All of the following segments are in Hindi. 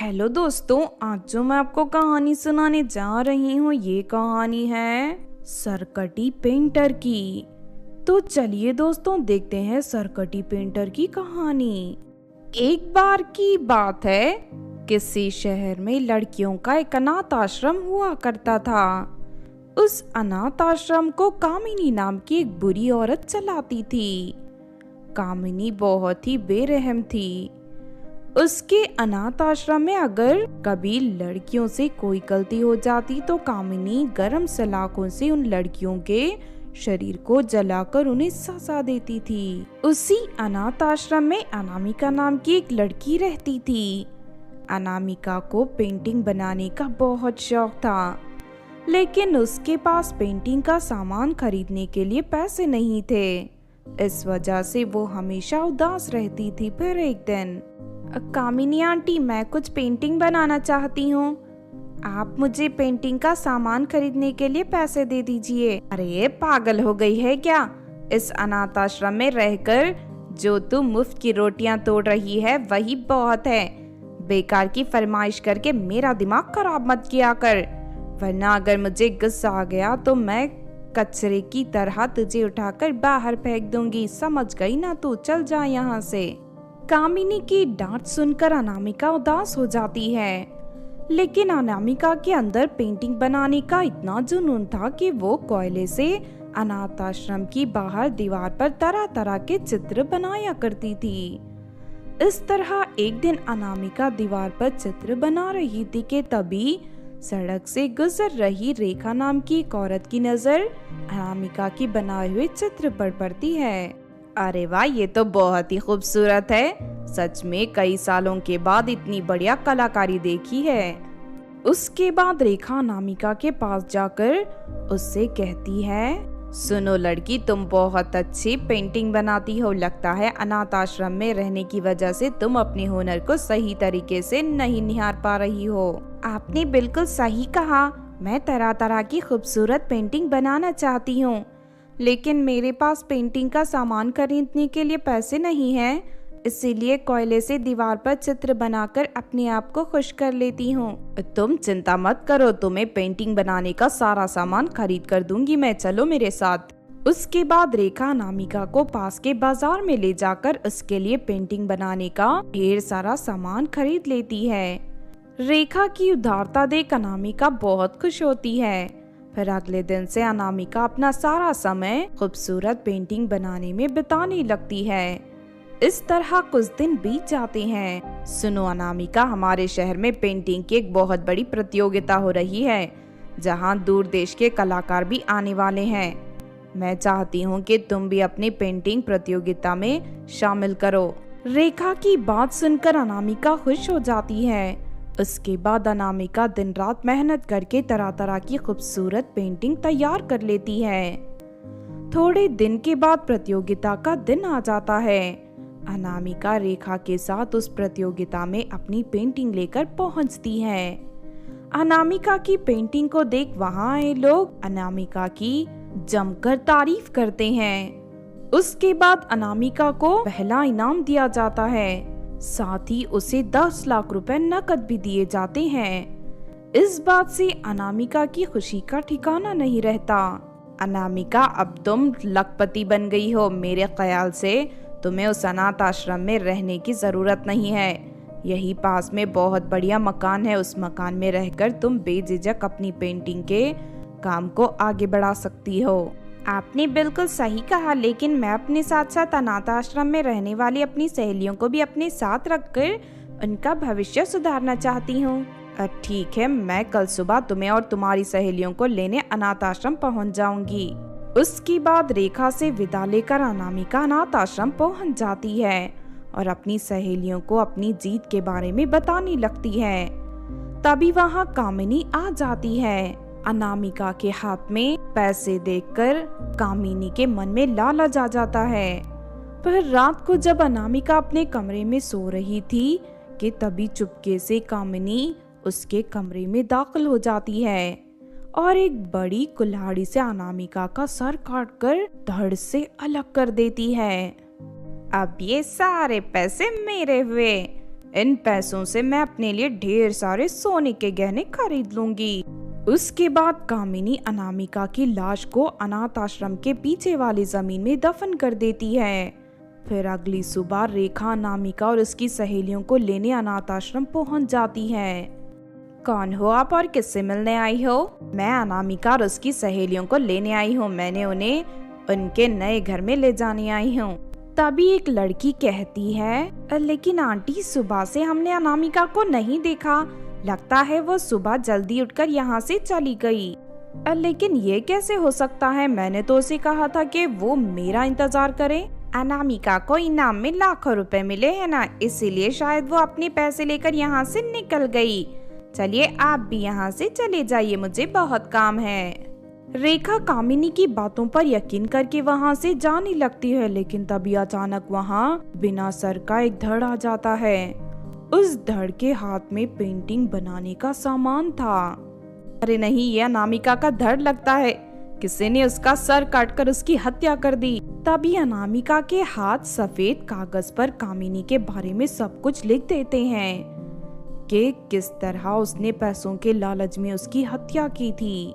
हेलो दोस्तों, आज जो मैं आपको कहानी सुनाने जा रही हूँ ये कहानी है सरकटी पेंटर की। तो चलिए दोस्तों देखते हैं सरकटी पेंटर की कहानी। एक बार की बात है, किसी शहर में लड़कियों का एक अनाथ आश्रम हुआ करता था। उस अनाथ आश्रम को कामिनी नाम की एक बुरी औरत चलाती थी। कामिनी बहुत ही बेरहम थी। उसके अनाथ आश्रम में अगर कभी लड़कियों से कोई गलती हो जाती तो कामिनी गरम सलाखों से उन लड़कियों के शरीर को जलाकर उन्हें सजा देती थी। उसी अनाथ आश्रम में अनामिका नाम की एक लड़की रहती थी। अनामिका को पेंटिंग बनाने का बहुत शौक था, लेकिन उसके पास पेंटिंग का सामान खरीदने के लिए पैसे नहीं थे। इस वजह से वो हमेशा उदास रहती थी। फिर एक दिन, कामिनी आंटी, मैं कुछ पेंटिंग बनाना चाहती हूँ, आप मुझे पेंटिंग का सामान खरीदने के लिए पैसे दे दीजिए। अरे पागल हो गई है क्या? इस अनाथ आश्रम में रहकर जो तू मुफ्त की रोटियां तोड़ रही है वही बहुत है। बेकार की फरमाइश करके मेरा दिमाग खराब मत किया कर, वरना अगर मुझे गुस्सा आ गया तो मैं कचरे की तरह तुझे उठाकर बाहर फेंक दूंगी। समझ गई ना तू? चल जा यहाँ से। कामिनी की डांट सुनकर अनामिका उदास हो जाती है, लेकिन अनामिका के अंदर पेंटिंग बनाने का इतना जुनून था कि वो कोयले से अनाथ आश्रम की बाहर दीवार पर तरह तरह के चित्र बनाया करती थी। इस तरह एक दिन अनामिका दीवार पर चित्र बना रही थी कि तभी सड़क से गुजर रही रेखा नाम की एक औरत की नजर अनामिका की बनाए हुए चित्र पर पड़ती है। अरे वाह, ये तो बहुत ही खूबसूरत है। सच में कई सालों के बाद इतनी बढ़िया कलाकारी देखी है। उसके बाद रेखा अनामिका के पास जाकर उससे कहती है, सुनो लड़की, तुम बहुत अच्छी पेंटिंग बनाती हो। लगता है अनाथ आश्रम में रहने की वजह से तुम अपने हुनर को सही तरीके से नहीं निहार पा रही हो। आपने बिल्कुल सही कहा, मैं तरह तरह की खूबसूरत पेंटिंग बनाना चाहती हूँ, लेकिन मेरे पास पेंटिंग का सामान खरीदने के लिए पैसे नहीं हैं, इसीलिए कोयले से दीवार पर चित्र बनाकर अपने आप को खुश कर लेती हूँ। तुम चिंता मत करो, तुम्हें पेंटिंग बनाने का सारा सामान खरीद कर दूंगी मैं, चलो मेरे साथ। उसके बाद रेखा अनामिका को पास के बाजार में ले जाकर उसके लिए पेंटिंग बनाने का ढेर सारा सामान खरीद लेती है। रेखा की उदारता देख अनामिका बहुत खुश होती है। फिर अगले दिन से अनामिका अपना सारा समय खूबसूरत पेंटिंग बनाने में बिताने लगती है। इस तरह कुछ दिन बीत जाते हैं। सुनो अनामिका, हमारे शहर में पेंटिंग की एक बहुत बड़ी प्रतियोगिता हो रही है, जहां दूर देश के कलाकार भी आने वाले हैं। मैं चाहती हूं कि तुम भी अपनी पेंटिंग प्रतियोगिता में शामिल करो। रेखा की बात सुनकर अनामिका खुश हो जाती है। उसके बाद अनामिका दिन रात मेहनत करके तरह तरह की खूबसूरत पेंटिंग तैयार कर लेती है। थोड़े दिन के बाद प्रतियोगिता का दिन आ जाता है। अनामिका रेखा के साथ उस प्रतियोगिता में अपनी पेंटिंग लेकर पहुंचती है। अनामिका की पेंटिंग को देख वहां आए लोग अनामिका की जमकर तारीफ करते हैं। उसके बाद अनामिका को पहला इनाम दिया जाता है, साथ ही उसे 10 लाख रुपए नकद भी दिए जाते हैं। इस बात से अनामिका की खुशी का ठिकाना नहीं रहता। अनामिका, अब तुम लखपति बन गई हो। मेरे ख्याल से तुम्हें उस अनाथ आश्रम में रहने की जरूरत नहीं है। यही पास में बहुत बढ़िया मकान है, उस मकान में रहकर तुम बेझिझक अपनी पेंटिंग के काम को आगे बढ़ा सकती हो। आपने बिल्कुल सही कहा, लेकिन मैं अपने साथ साथ अनाथ आश्रम में रहने वाली अपनी सहेलियों को भी अपने साथ रखकर उनका भविष्य सुधारना चाहती हूँ। ठीक है, मैं कल सुबह तुम्हें और तुम्हारी सहेलियों को लेने अनाथ आश्रम पहुँच जाऊंगी। उसके बाद रेखा से विदा लेकर अनामिका अनाथ आश्रम पहुँच जाती है और अपनी सहेलियों को अपनी जीत के बारे में बताने लगती है। तभी वहाँ कामिनी आ जाती है। अनामिका के हाथ में पैसे देखकर कामिनी के मन में लालच आ जाता है। फिर रात को जब अनामिका अपने कमरे में सो रही थी कि तभी चुपके से कामिनी उसके कमरे में दाखिल हो जाती है और एक बड़ी कुल्हाड़ी से अनामिका का सर काटकर धड़ से अलग कर देती है। अब ये सारे पैसे मेरे हुए, इन पैसों से मैं अपने लिए ढेर सारे सोने के गहने खरीद लूंगी। उसके बाद कामिनी अनामिका की लाश को अनाथ आश्रम के पीछे वाली जमीन में दफन कर देती है। फिर अगली सुबह रेखा अनामिका और उसकी सहेलियों को लेने अनाथ आश्रम पहुंच जाती है। कौन हो आप और किससे मिलने आई हो? मैं अनामिका और उसकी सहेलियों को लेने आई हूँ। मैंने उन्हें उनके नए घर में ले जाने आई हूँ। तभी एक लड़की कहती है, लेकिन आंटी सुबह से हमने अनामिका को नहीं देखा। लगता है वो सुबह जल्दी उठकर यहाँ से चली गई। लेकिन ये कैसे हो सकता है? मैंने तो उसे कहा था कि वो मेरा इंतजार करे। अनामिका को इनाम में लाखों रुपए मिले हैं ना, इसीलिए शायद वो अपने पैसे लेकर यहाँ से निकल गई। चलिए आप भी यहाँ से चले जाइए, मुझे बहुत काम है। रेखा कामिनी की बातों पर यकीन करके वहाँ से जाने लगती है, लेकिन तभी अचानक वहाँ बिना सर का एक धड़ आ जाता है। उस धड़ के हाथ में पेंटिंग बनाने का सामान था। अरे नहीं, यह अनामिका का धड़ लगता है। किसी ने उसका सर काटकर उसकी हत्या कर दी। तभी अनामिका के हाथ सफेद कागज पर कामिनी के बारे में सब कुछ लिख देते हैं कि किस तरह उसने पैसों के लालच में उसकी हत्या की थी।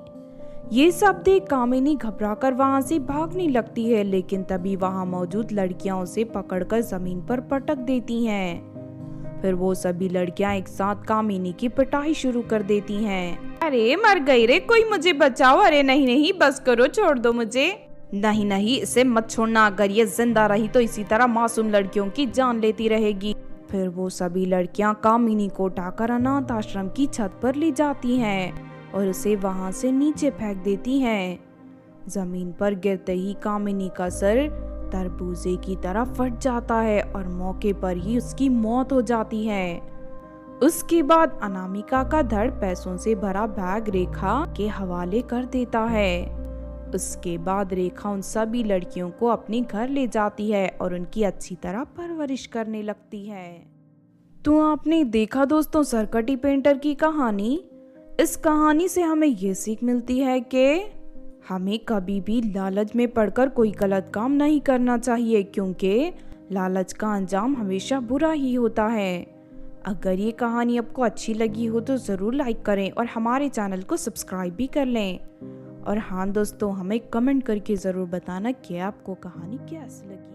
ये सब देख कामिनी घबराकर वहां से भागने लगती है, लेकिन तभी वहां मौजूद लड़कियां उसे पकड़कर जमीन पर पटक देती हैं। फिर वो सभी लड़कियां एक साथ कामिनी की पिटाई शुरू कर देती हैं। अरे मर गई रे, कोई मुझे बचाओ। अरे नहीं नहीं, बस करो, छोड़ दो मुझे। नहीं नहीं, इसे मत छोड़ना। अगर ये जिंदा रही तो इसी तरह मासूम लड़कियों की जान लेती रहेगी। फिर वो सभी लड़कियां कामिनी को उठाकर अनाथ आश्रम की छत पर ले जाती हैं और उसे वहां से नीचे फेंक देती हैं। जमीन पर गिरते ही कामिनी का सर तरबूजे की तरह फट जाता है और मौके पर ही उसकी मौत हो जाती है। उसके बाद अनामिका का धड़ पैसों से भरा बैग रेखा के हवाले कर देता है। उसके बाद रेखा उन सभी लड़कियों को अपने घर ले जाती है और उनकी अच्छी तरह परवरिश करने लगती है। तो आपने देखा दोस्तों सरकटी पेंटर की कहानी। इस कहानी से हमें ये सीख मिलती है कि हमें कभी भी लालच में पड़कर कोई गलत काम नहीं करना चाहिए, क्योंकि लालच का अंजाम हमेशा बुरा ही होता है। अगर ये कहानी आपको अच्छी लगी हो तो ज़रूर लाइक करें और हमारे चैनल को सब्सक्राइब भी कर लें। और हाँ दोस्तों, हमें कमेंट करके ज़रूर बताना कि आपको कहानी कैसी लगी।